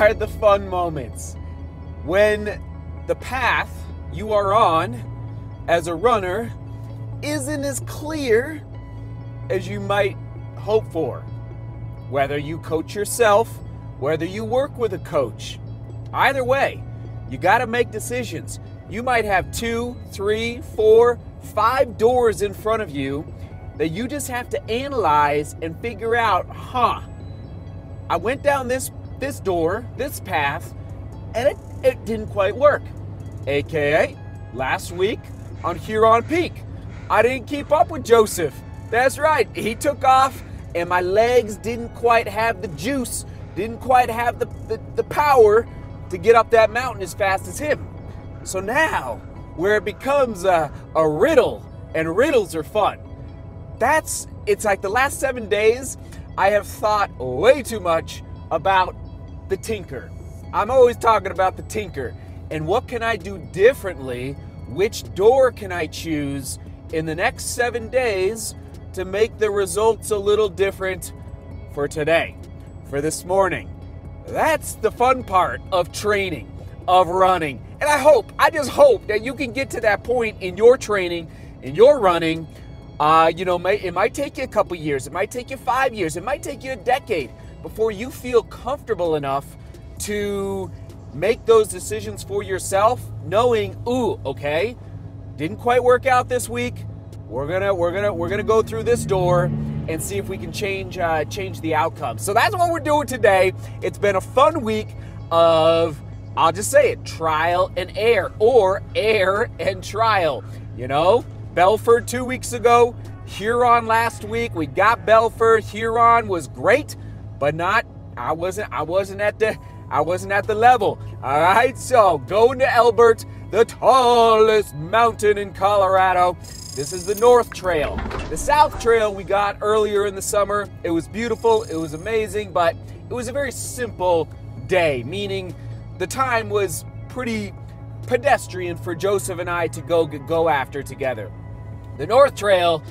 are the fun moments. When the path you are on as a runner isn't as clear as you might hope for. Whether you coach yourself, whether you work with a coach, either way, you got to make decisions. You might have 2, 3, 4, 5 doors in front of you that you just have to analyze and figure out, I went down this door, this path, and it didn't quite work. AKA, last week on Huron Peak, I didn't keep up with Joseph. That's right, he took off and my legs didn't quite have the juice, didn't quite have the power to get up that mountain as fast as him. So now, where it becomes a riddle, and riddles are fun, it's like the last 7 days, I have thought way too much about the tinker. I'm always talking about the tinker, and what can I do differently? Which door can I choose in the next 7 days to make the results a little different for today, for this morning? That's the fun part of training, of running. And I just hope that you can get to that point in your training, in your running. It might take you a couple years, it might take you 5 years, it might take you a decade before you feel comfortable enough to make those decisions for yourself, knowing, okay, didn't quite work out this week. We're gonna go through this door and see if we can change the outcome. So that's what we're doing today. It's been a fun week of, I'll just say it, trial and error, or error and trial. Belford 2 weeks ago, Huron last week. We got Belford. Huron was great, but I wasn't at the level. All right, so going to Elbert, the tallest mountain in Colorado. This is the North Trail. The South Trail we got earlier in the summer. It was beautiful, it was amazing, but it was a very simple day, meaning the time was pretty pedestrian for Joseph and I to go after together. The North Trail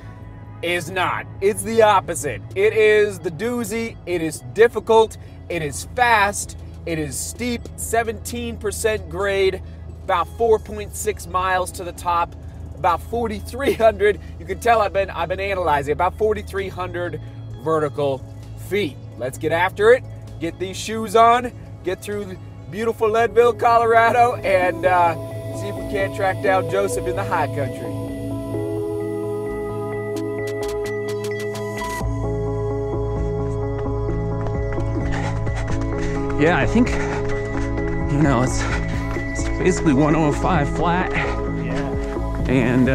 is not. It's the opposite. It is the doozy. It is difficult. It is fast. It is steep, 17% grade, about 4.6 miles to the top, about 4,300. You can tell I've been analyzing, about 4,300 vertical feet. Let's get after it. Get these shoes on. Get through beautiful Leadville, Colorado, and see if we can't track down Joseph in the high country. Yeah, I think, it's basically 105 flat. Yeah. And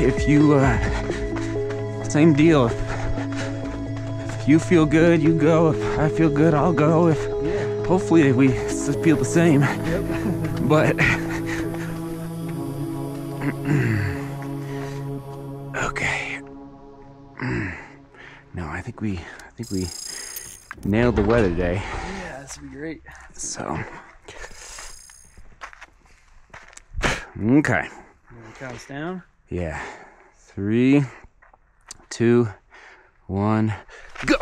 if you, same deal. If you feel good, you go. If I feel good, I'll go. Hopefully we feel the same. Yep. But okay. No, I think we nailed the weather today. Yeah, this would be great. So, okay. You want to count us down? Yeah. 3, 2, 1, go.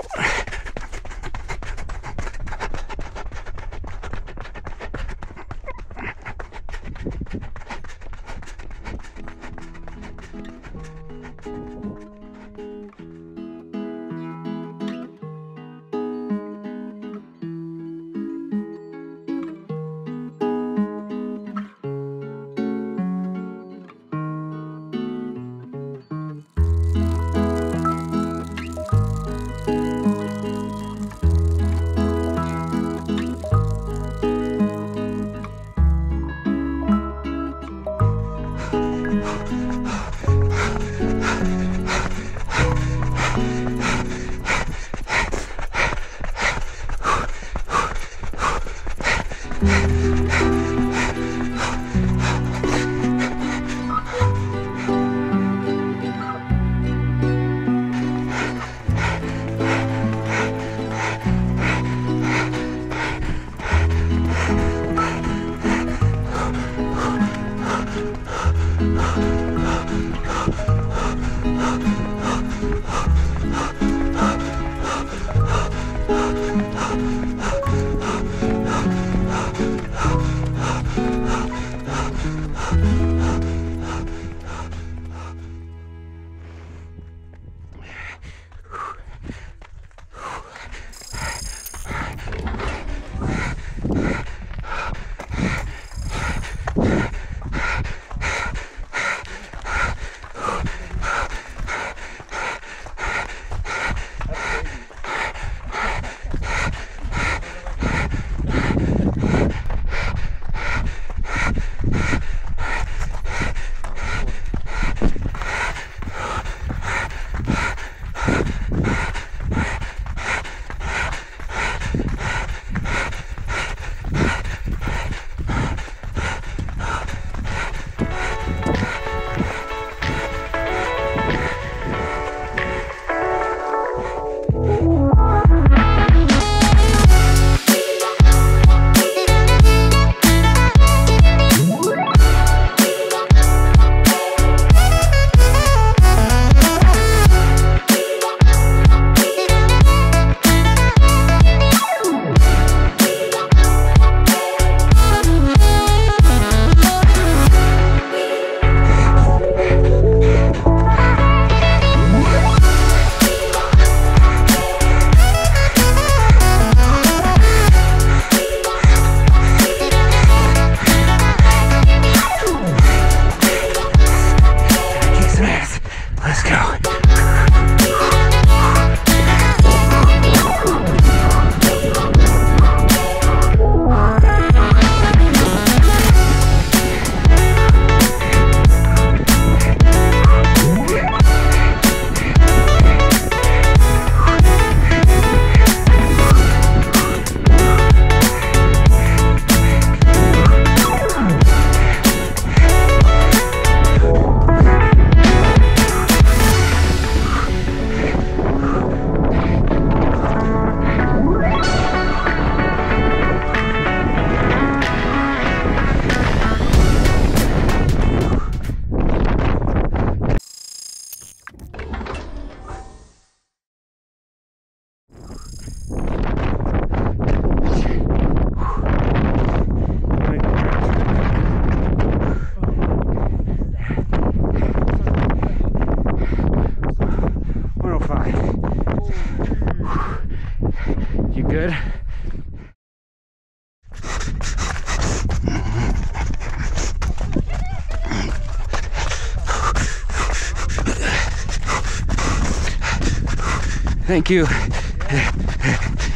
Thank you.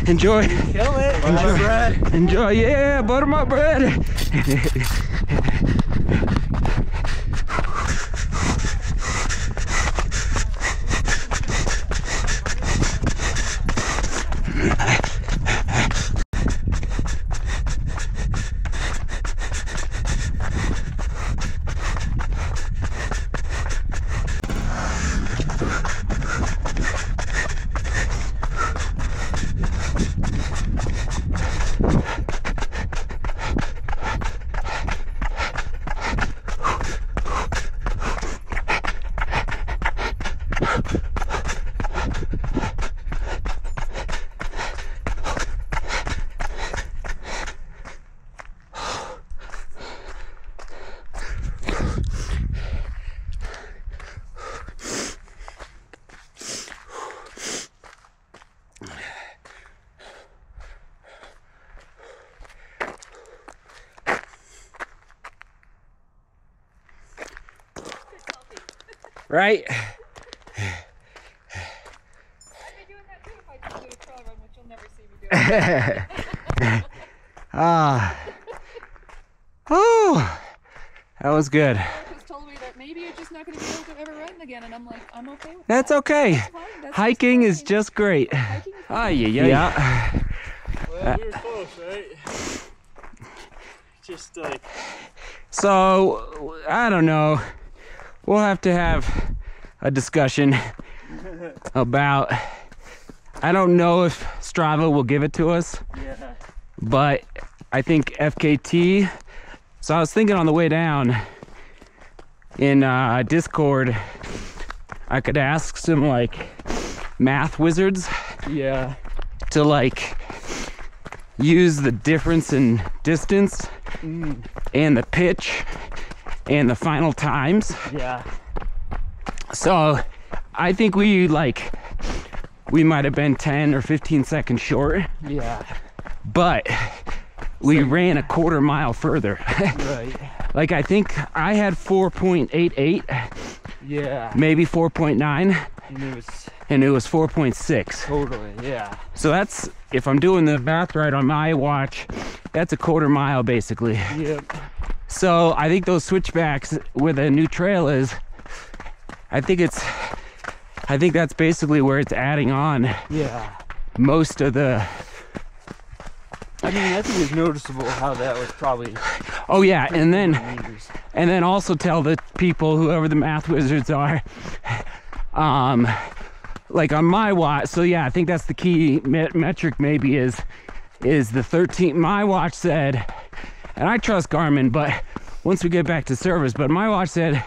Enjoy. Kill it. Enjoy. Bread. Enjoy. Yeah, butter my bread. Right? Oh, that was good. Marcus told me that maybe you're just not going to be able to ever run again, and I'm like, I'm okay with That's that. okay. That's fine. That's Hiking just is just great. Hiking is Ah, yeah. Well, we were close, right? Just like... So, I don't know. We'll have to have a discussion about, I don't know if Strava will give it to us, Yeah. but I think FKT, so I was thinking on the way down in Discord, I could ask some like math wizards Yeah. to like use the difference in distance and the pitch and the final times. Yeah. So I think we might have been 10 or 15 seconds short, Yeah. but we ran a quarter mile further. Right. Like I think I had 4.88, Yeah. maybe 4.9, And it was and it was 4.6. totally, yeah. So that's, if I'm doing the math right on my watch, that's a quarter mile basically. Yep. So I think those switchbacks where the new trail is, I think that's basically where it's adding on Yeah. most of the, I mean, I think it's noticeable how that was probably oh yeah, and meters. then also tell the people, whoever the math wizards are, like on my watch. So yeah, I think that's the key metric maybe is the 13. My watch said, and I trust Garmin, but once we get back to service, but my watch said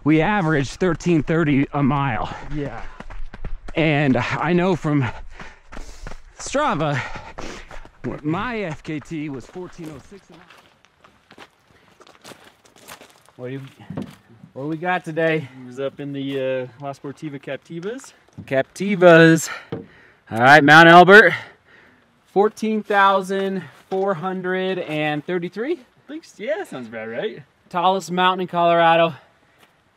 we averaged 13:30 a mile. Yeah. And I know from Strava, my FKT was 14:06 a mile. What do we got today? He was up in the La Sportiva Captivas. Captivas. All right, Mount Elbert, 14,433. Yeah, sounds about right. Tallest mountain in Colorado.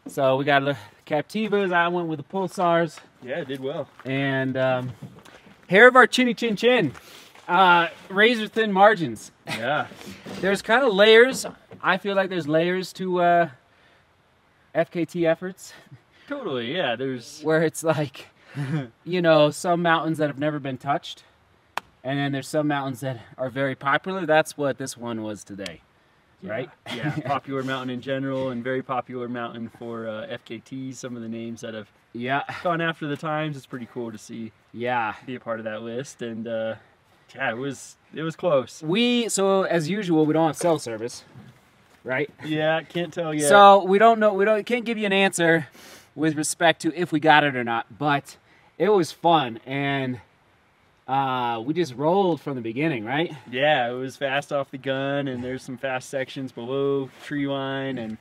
So we got the Captivas. I went with the Pulsars. Yeah, did well. And hair of our chinny chin chin. Razor thin margins. Yeah. There's kind of layers. I feel like there's layers to FKT efforts. Totally, yeah. There's... Where it's like, you know, some mountains that have never been touched. And then there's some mountains that are very popular. That's what this one was today. Right? Yeah, popular mountain in general and very popular mountain for FKT. Some of the names that have gone after the times. It's pretty cool to see. Yeah. Be a part of that list. And yeah, it was close. So as usual, we don't have cell service. Right? Yeah, can't tell yet. So we don't know, can't give you an answer with respect to if we got it or not, but it was fun, and we just rolled from the beginning, right? Yeah, it was fast off the gun, and there's some fast sections below tree line, and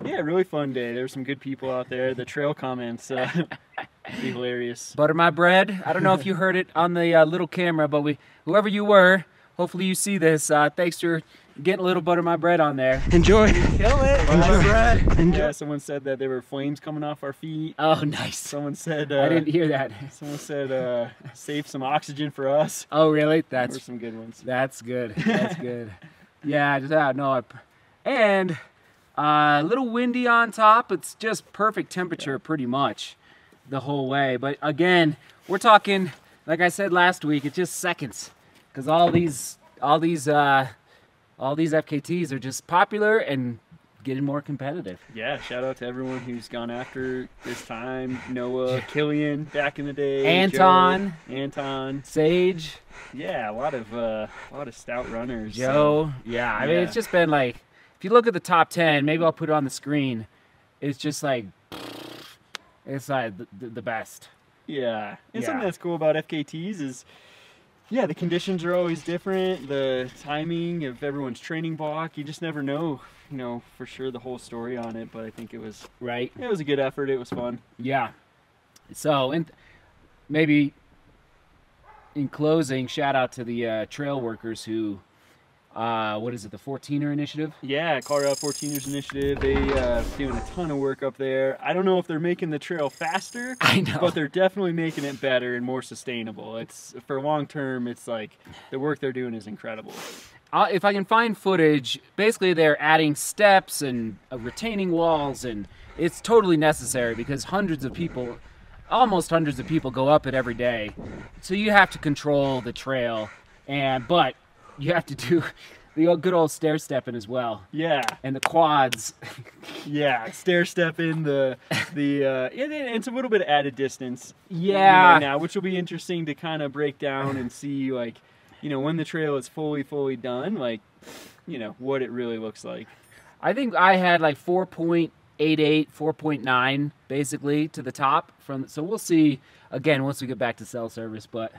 yeah, really fun day. There were some good people out there. The trail comments, be hilarious. Butter my bread. I don't know if you heard it on the little camera, but whoever you were, hopefully you see this. Thanks for getting a little bit of my bread on there. Enjoy. Kill it. Yeah, someone said that there were flames coming off our feet. Oh, nice. Someone said I didn't hear that. someone said save some oxygen for us. Oh, really? There were some good ones. That's good. That's good. Yeah, and a little windy on top. It's just perfect temperature pretty much the whole way. But again, we're talking, like I said last week, it's just seconds, because all these FKTs are just popular and getting more competitive. Yeah, shout out to everyone who's gone after this time. Noah, Killian back in the day. Anton. Joe, Anton. Sage. Yeah, a lot of stout runners. Joe. Yeah, I mean, it's just been like, if you look at the top 10, maybe I'll put it on the screen. It's just like, it's like the best. Yeah. And Yeah. something that's cool about FKTs is, yeah, the conditions are always different. The timing of everyone's training block, you just never know, for sure the whole story on it. But I think it was Right. a good effort. It was fun. Yeah. So, and maybe in closing, shout out to the trail workers who, what is it, the 14er initiative? Yeah, Colorado 14ers Initiative. They doing a ton of work up there. I don't know if they're making the trail faster, I know. but they're definitely making it better and more sustainable. It's for long term. It's like the work they're doing is incredible. If I can find footage, basically they're adding steps and retaining walls, and it's totally necessary because almost hundreds of people go up it every day. So you have to control the trail, but you have to do the good old stair stepping as well. Yeah, And the quads. yeah, stair stepping and it's a little bit of added distance. Yeah. Now, which will be interesting to kind of break down and see, like, when the trail is fully done, like, what it really looks like. I think I had like 4.88, 4.9 basically to the top so we'll see again once we get back to cell service, but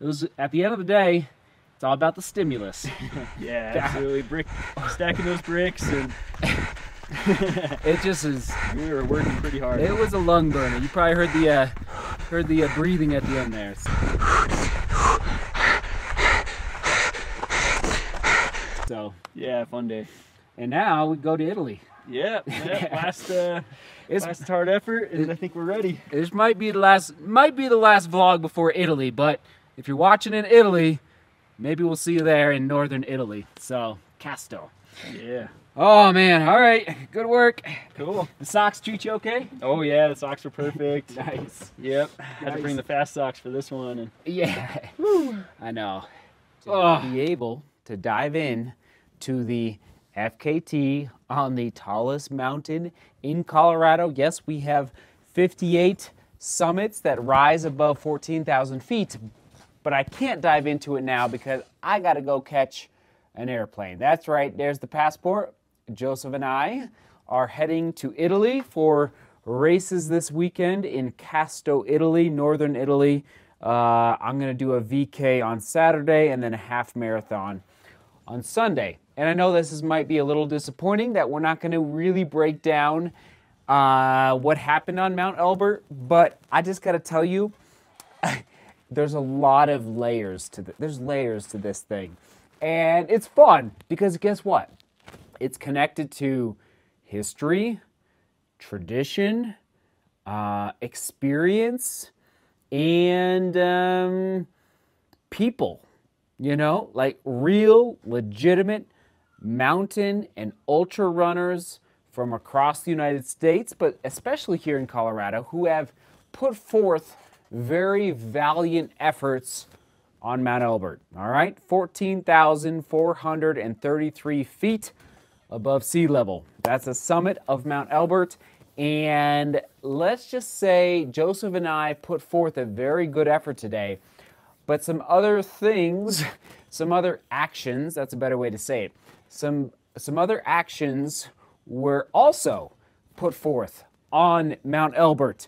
it was, at the end of the day, it's all about the stimulus. Yeah, absolutely. Stacking those bricks, and It just is. we were working pretty hard. It was a lung burner. You probably heard the breathing at the end there. So Yeah, fun day. and now we go to Italy. Yeah, last hard effort, and I think we're ready. This might be the last vlog before Italy, but if you're watching in Italy, maybe we'll see you there in northern Italy. So, Casto. Yeah. Oh man, all right, good work. Cool. The socks treat you okay? Oh yeah, the socks were perfect. Nice. Yep. Had to bring the fast socks for this one. And Yeah. I know. Be able to dive in to the FKT on the tallest mountain in Colorado. Yes, we have 58 summits that rise above 14,000 feet, but I can't dive into it now because I got to go catch an airplane. That's right, there's the passport. Joseph and I are heading to Italy for races this weekend in Casto, Italy, northern Italy. I'm going to do a VK on Saturday and then a half marathon on Sunday. And I know this might be a little disappointing that we're not going to really break down what happened on Mount Elbert, but I just got to tell you, there's a lot of layers to there's layers to this thing. And it's fun because guess what? It's connected to history, tradition, experience, and people, like real, legitimate mountain and ultra runners from across the United States, but especially here in Colorado, who have put forth very valiant efforts on Mount Elbert. All right, 14,433 feet above sea level. That's the summit of Mount Elbert. And let's just say Joseph and I put forth a very good effort today, but some other things, some other actions, that's a better way to say it, some other actions were also put forth on Mount Elbert,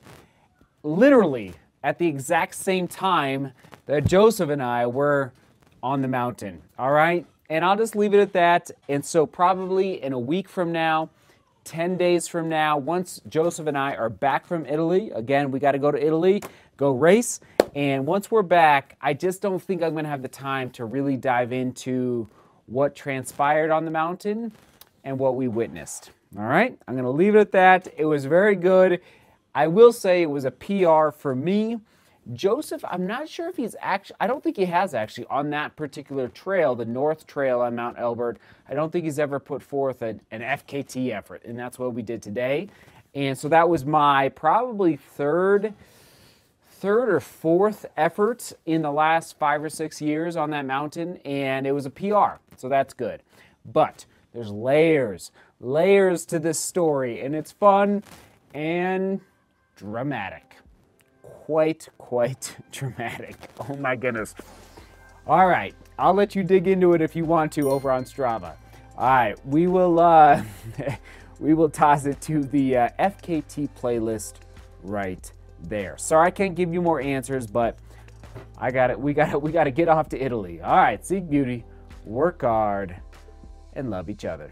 literally at the exact same time that Joseph and I were on the mountain, all right? And I'll just leave it at that. And so probably in a week from now, 10 days from now, once Joseph and I are back from Italy, again, we got to go to Italy, go race. And once we're back, I just don't think I'm going to have the time to really dive into what transpired on the mountain and what we witnessed. All right, I'm going to leave it at that. It was very good. I will say it was a PR for me. Joseph, I'm not sure if he's actually, I don't think he has actually on that particular trail, the North Trail on Mount Elbert. I don't think he's ever put forth an FKT effort, and that's what we did today. And so that was my probably third or fourth effort in the last 5 or 6 years on that mountain, and it was a PR, so that's good. But there's layers to this story, and it's fun and dramatic. Quite dramatic. Oh my goodness. All right, I'll let you dig into it if you want to over on Strava. All right, we will we will toss it to the FKT playlist right there. Sorry I can't give you more answers, but I got it. We got to get off to Italy. All right, seek beauty, work hard, and love each other.